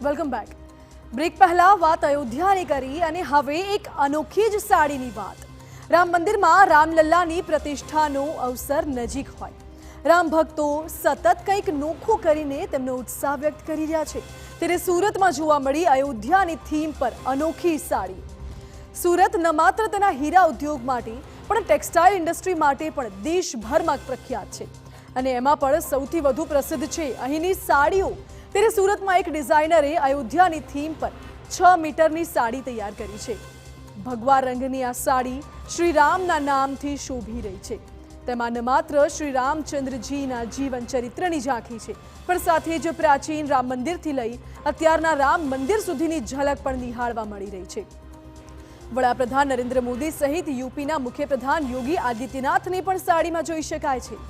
Welcome back. Break પહેલા વાત અયોધ્યાની કરી અને હવે એક અનોખી જ સાડીની વાત। રામ મંદિરમાં રામલલ્લાની પ્રતિષ્ઠાનો અવસર નજીક હોય રામ ભક્તો સતત કંઈક નોખું કરીને તેમનો ઉત્સાહ વ્યક્ત કરી રહ્યા છે। ત્યારે સુરતમાં જોવા મળી અયોધ્યાની થીમ પર અનોખી સાડી। સુરત ન માત્ર તેના હીરા ઉદ્યોગ માટે પણ ટેક્સટાઇલ ઇન્ડસ્ટ્રી માટે પણ દેશભરમાં પ્રખ્યાત છે અને એમાં પણ સૌથી વધુ પ્રસિદ્ધ છે અહીંની સાડીઓ। ત્યારે સુરતમાં એક ડિઝાઇનરે અયોધ્યાની થીમ પર 6 મીટરની સાડી તૈયાર કરી છે। ભગવા રંગની આ સાડી શ્રી રામના નામથી શોભી રહી છે। તેમાં ન માત્ર શ્રી રામચંદ્રજીના જીવન ચરિત્રની ઝાંખી છે પણ સાથે જ પ્રાચીન રામ મંદિરથી લઈ અત્યારના રામ મંદિર સુધીની ઝલક પણ નિહાળવા મળી રહી છે। વડાપ્રધાન નરેન્દ્ર મોદી સહિત યુપીના મુખ્યપ્રધાન યોગી આદિત્યનાથને પણ સાડીમાં જોઈ શકાય છે।